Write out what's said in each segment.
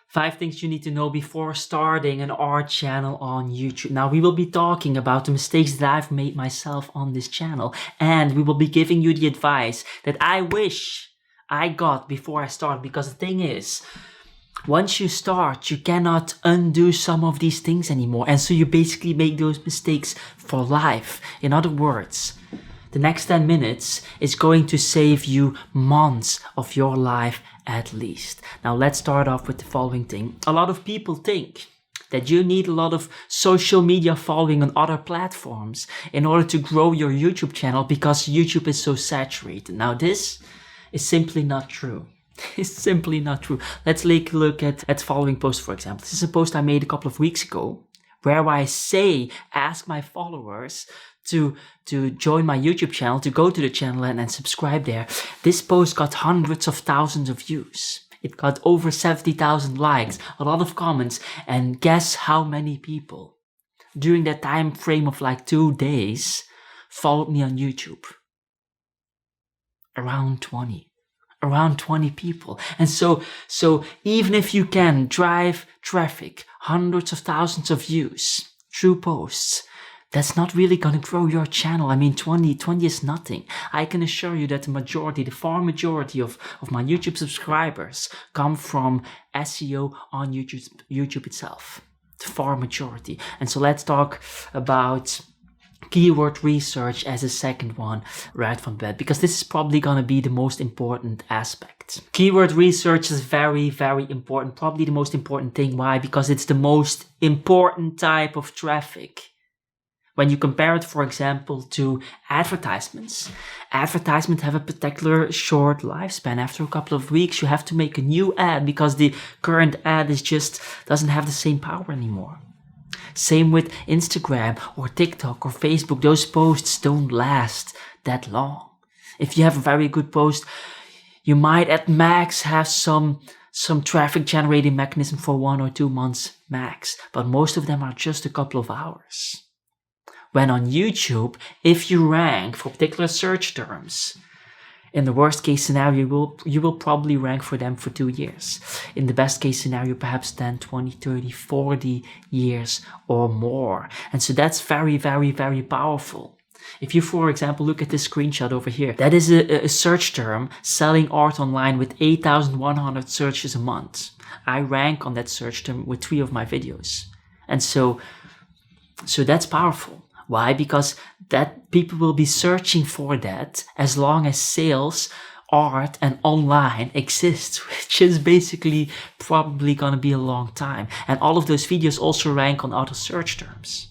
5 things you need to know before starting an art channel on YouTube. Now, we will be talking about the mistakes that I've made myself on this channel, and we will be giving you the advice that I wish I got before I started, because the thing is, once you start, you cannot undo some of these things anymore, and so you basically make those mistakes for life. In other words, the next 10 minutes is going to save you months of your life at least. Now let's start off with the following thing. A lot of people think that you need a lot of social media following on other platforms in order to grow your YouTube channel because YouTube is so saturated. Now this is simply not true. It's simply not true. Let's take a look at the following post, for example. This is a post I made a couple of weeks ago where I ask my followers to join my YouTube channel, to go to the channel and subscribe there. This post got hundreds of thousands of views. It got over 70,000 likes, a lot of comments, and guess how many people during that time frame of like 2 days followed me on YouTube? Around 20 people. And so even if you can drive traffic, hundreds of thousands of views through posts, that's not really going to grow your channel. I mean, 20 is nothing. I can assure you that the far majority of my YouTube subscribers come from SEO on YouTube itself. The far majority. And so let's talk about keyword research as a second one right from the bat, because this is probably going to be the most important aspect. Keyword research is very, very important. Probably the most important thing. Why? Because it's the most important type of traffic. When you compare it, for example, to advertisements have a particular short lifespan. After a couple of weeks, you have to make a new ad because the current ad doesn't have the same power anymore. Same with Instagram or TikTok or Facebook. Those posts don't last that long. If you have a very good post, you might at max have some traffic generating mechanism for 1 or 2 months max, but most of them are just a couple of hours. When on YouTube, if you rank for particular search terms, in the worst case scenario, you will probably rank for them for 2 years. In the best case scenario, perhaps 10, 20, 30, 40 years or more. And so that's very, very, very powerful. If you, for example, look at this screenshot over here, that is a search term, selling art online with 8,100 searches a month. I rank on that search term with 3 of my videos. And so that's powerful. Why? Because that people will be searching for that as long as sales, art, and online exists, which is basically probably going to be a long time. And all of those videos also rank on other search terms.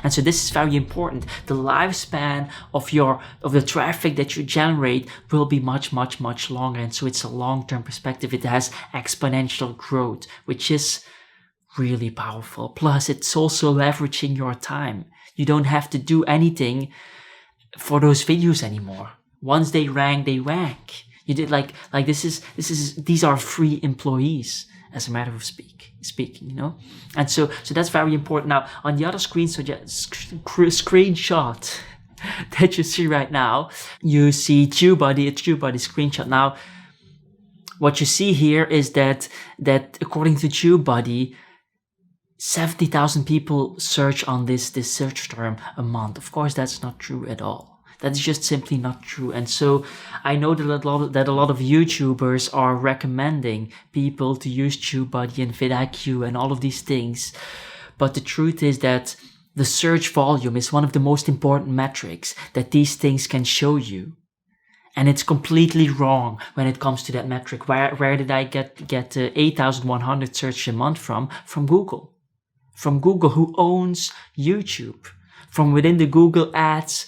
And so this is very important. The lifespan of the traffic that you generate will be much, much, much longer. And so it's a long-term perspective. It has exponential growth, which is really powerful. Plus, it's also leveraging your time. You don't have to do anything for those videos anymore. Once they rank, they rank. You did like these are free employees, as a matter of speaking, you know. And so that's very important. Now, on the other screenshot that you see right now, you see TubeBuddy, a TubeBuddy screenshot. Now, what you see here is that according to TubeBuddy, 70,000 people search on this search term a month. Of course, that's not true at all. That's just simply not true. And so I know that a lot of YouTubers are recommending people to use TubeBuddy and vidIQ and all of these things. But the truth is that the search volume is one of the most important metrics that these things can show you. And it's completely wrong when it comes to that metric. Where did I get 8,100 searches a month from? From Google. From Google, who owns YouTube, from within the Google Ads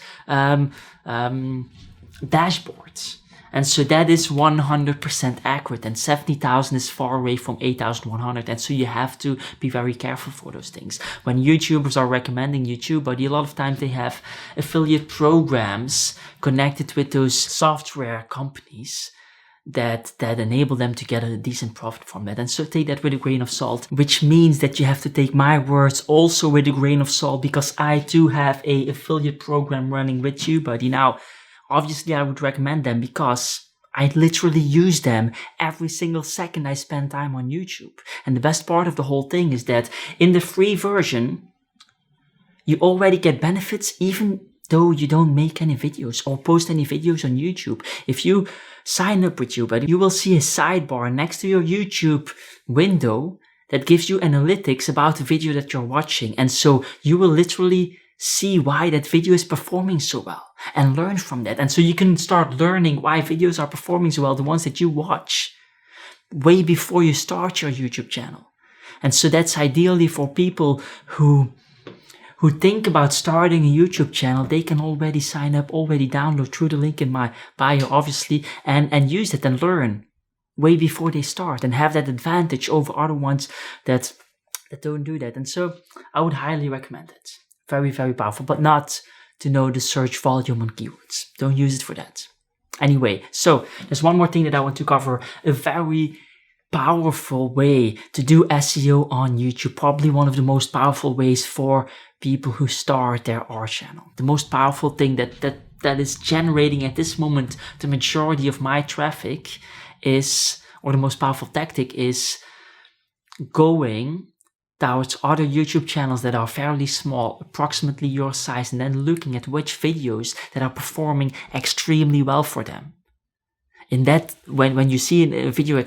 dashboards. And so that is 100% accurate, and 70,000 is far away from 8,100. And so you have to be very careful for those things. When YouTubers are recommending TubeBuddy, a lot of times they have affiliate programs connected with those software companies that enable them to get a decent profit from that. And so take that with a grain of salt, which means that you have to take my words also with a grain of salt, because I too have a affiliate program running with TubeBuddy. Now, obviously I would recommend them because I literally use them every single second I spend time on YouTube. And the best part of the whole thing is that in the free version, you already get benefits even though you don't make any videos or post any videos on YouTube. If you sign up with TubeBuddy, you will see a sidebar next to your YouTube window that gives you analytics about the video that you're watching. And so you will literally see why that video is performing so well and learn from that. And so you can start learning why videos are performing so well, the ones that you watch, way before you start your YouTube channel. And so that's ideally for people who think about starting a YouTube channel. They can already sign up, already download through the link in my bio, obviously, and use it and learn way before they start and have that advantage over other ones that don't do that. And so I would highly recommend it. Very, very powerful, but not to know the search volume on keywords. Don't use it for that. Anyway, so there's one more thing that I want to cover. A very powerful way to do SEO on YouTube. Probably one of the most powerful ways for people who start their art channel. The most powerful thing that is generating at this moment the majority of my traffic is, or the most powerful tactic is going towards other YouTube channels that are fairly small, approximately your size, and then looking at which videos that are performing extremely well for them. In that, when you see a video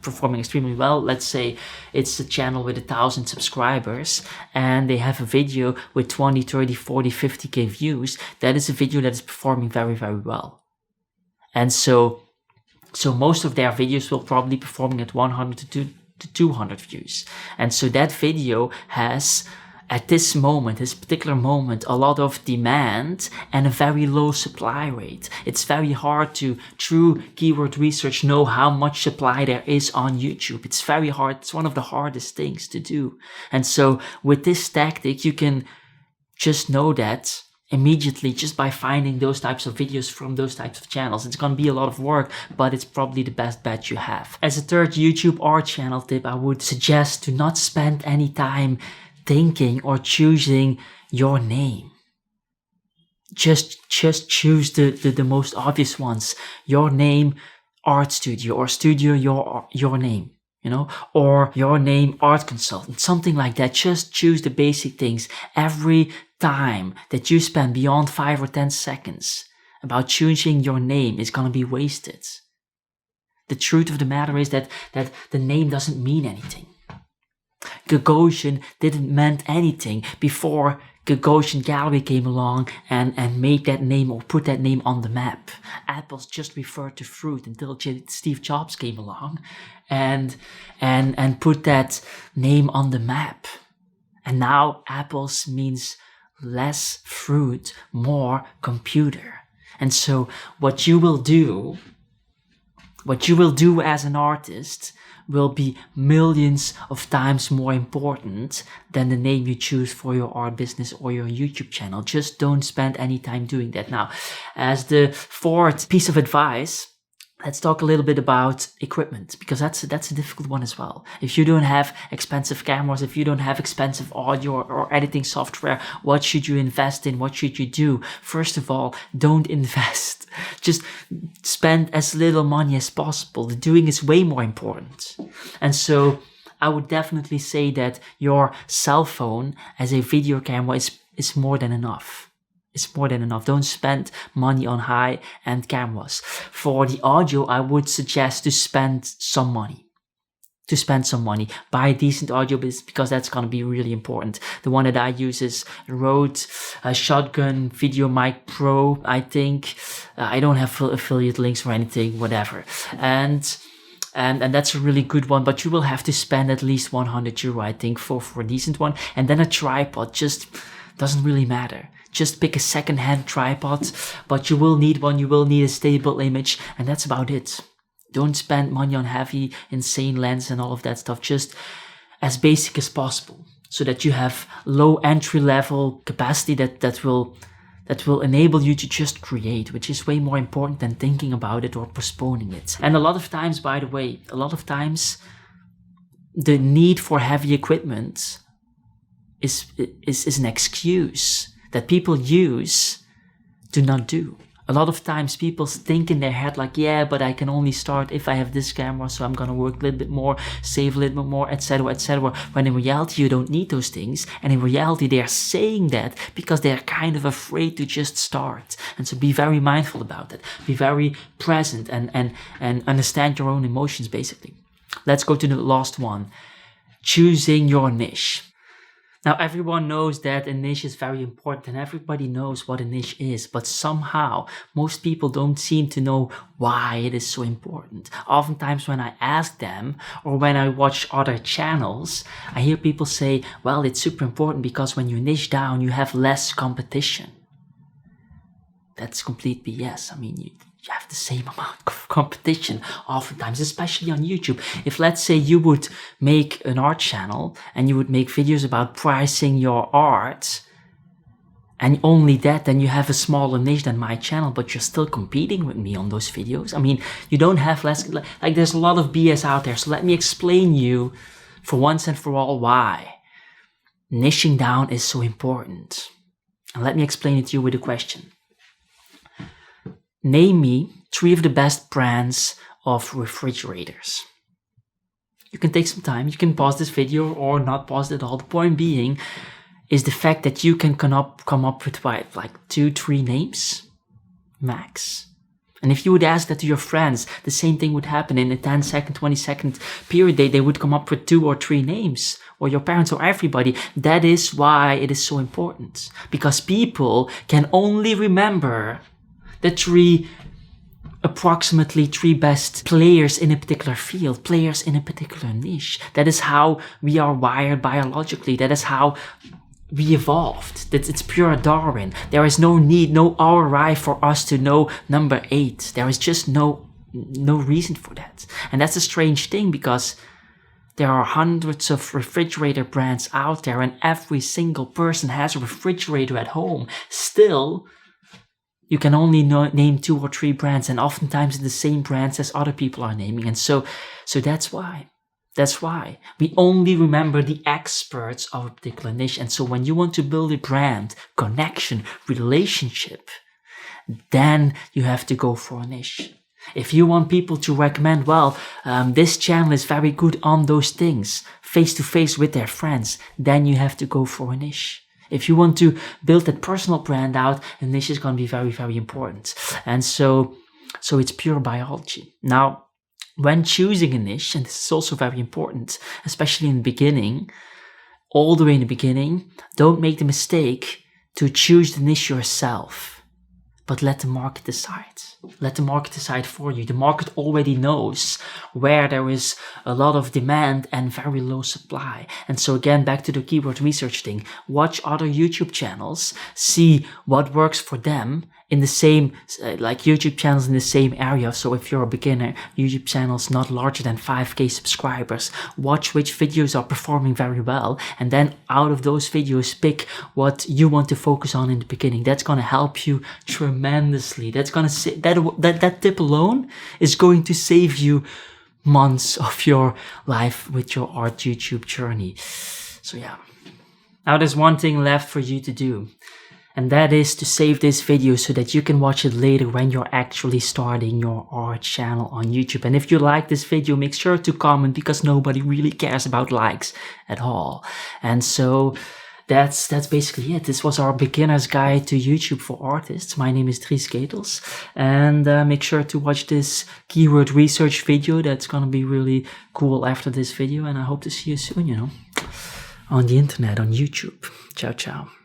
performing extremely well, let's say it's a channel with 1,000 subscribers and they have a video with 20, 30, 40, 50k views, that is a video that is performing very, very well. And so most of their videos will probably be performing at 100 to 200 views. And so that video has, at this particular moment, a lot of demand and a very low supply rate. It's very hard to, through keyword research, know how much supply there is on YouTube. It's very hard. It's one of the hardest things to do. And so with this tactic, you can just know that immediately just by finding those types of videos from those types of channels. It's going to be a lot of work, but it's probably the best bet you have. As a third YouTube art channel tip, I would suggest to not spend any time thinking or choosing your name. Just choose the most obvious ones. Your name, art studio, or studio, your name, or your name, art consultant, something like that. Just choose the basic things. Every time that you spend beyond 5 or 10 seconds about choosing your name is going to be wasted. The truth of the matter is that the name doesn't mean anything. Gagosian didn't mean anything before Gagosian Gallery came along and made that name or put that name on the map. Apples just referred to fruit until Steve Jobs came along and put that name on the map. And now apples means less fruit, more computer. And so what you will do as an artist will be millions of times more important than the name you choose for your art business or your YouTube channel. Just don't spend any time doing that. Now, as the fourth piece of advice, let's talk a little bit about equipment, because that's a difficult one as well. If you don't have expensive cameras, if you don't have expensive audio or editing software, what should you invest in? What should you do? First of all, don't invest. Just spend as little money as possible. The doing is way more important. And so I would definitely say that your cell phone as a video camera is more than enough. It's more than enough. Don't spend money on high-end cameras. For the audio, I would suggest to spend some money. Buy a decent audio because that's going to be really important. The one that I use is Rode Shotgun Video Mic Pro, I think. I don't have affiliate links or anything, whatever. And that's a really good one, but you will have to spend at least €100, I think, for a decent one. And then a tripod just doesn't really matter. Just pick a second-hand tripod, but you will need one. You will need a stable image, and that's about it. Don't spend money on heavy, insane lens and all of that stuff. Just as basic as possible, so that you have low entry-level capacity that will enable you to just create, which is way more important than thinking about it or postponing it. And a lot of times, by the way, the need for heavy equipment is an excuse that people use to not do. A lot of times people think in their head like, yeah, but I can only start if I have this camera, so I'm gonna work a little bit more, save a little bit more, etc., etc. When in reality, you don't need those things. And in reality, they are saying that because they are kind of afraid to just start. And so be very mindful about that. Be very present and understand your own emotions, basically. Let's go to the last one. Choosing your niche. Now, everyone knows that a niche is very important and everybody knows what a niche is, but somehow most people don't seem to know why it is so important. Oftentimes when I ask them or when I watch other channels, I hear people say, well, it's super important because when you niche down, you have less competition. That's complete BS. I mean, you have the same amount of competition oftentimes, especially on YouTube. If let's say you would make an art channel and you would make videos about pricing your art and only that, then you have a smaller niche than my channel, but you're still competing with me on those videos. I mean, you don't have less, like there's a lot of BS out there. So let me explain you for once and for all why niching down is so important. And let me explain it to you with a question. Name me 3 of the best brands of refrigerators. You can take some time, you can pause this video or not pause it at all. The point being is the fact that you can come up with like 2-3 names max. And if you would ask that to your friends, the same thing would happen in a 10-second, 20-second period. They would come up with 2 or 3 names, or your parents or everybody. That is why it is so important. Because people can only remember the approximately 3 best players in a particular field, players in a particular niche. That is how we are wired biologically. That is how we evolved. It's pure Darwin. There is no need, no ROI for us to know number 8. There is just no reason for that. And that's a strange thing because there are hundreds of refrigerator brands out there and every single person has a refrigerator at home. Still, you can only name 2 or 3 brands, and oftentimes the same brands as other people are naming. And so that's why. That's why. We only remember the experts of a particular niche. And so when you want to build a brand, connection, relationship, then you have to go for a niche. If you want people to recommend, well, this channel is very good on those things, face to face with their friends, then you have to go for a niche. If you want to build that personal brand out, a niche is going to be very, very important. And so it's pure biology. Now, when choosing a niche, and this is also very important, especially in the beginning, all the way in the beginning, don't make the mistake to choose the niche yourself, but let the market decide. Let the market decide for you. The market already knows where there is a lot of demand and very low supply. And so again, back to the keyword research thing, watch other YouTube channels, see what works for them in the same, like YouTube channels in the same area. So if you're a beginner, YouTube channels not larger than 5K subscribers, watch which videos are performing very well. And then out of those videos, pick what you want to focus on in the beginning. That's going to help you tremendously. That's going to say that tip alone is going to save you months of your life with your art YouTube journey. So yeah. Now there's one thing left for you to do. And that is to save this video so that you can watch it later when you're actually starting your art channel on YouTube. And if you like this video, make sure to comment because nobody really cares about likes at all. And so that's basically it. This was our beginner's guide to YouTube for artists. My name is Dries Ketels. And make sure to watch this keyword research video. That's going to be really cool after this video. And I hope to see you soon, on the internet, on YouTube. Ciao, ciao.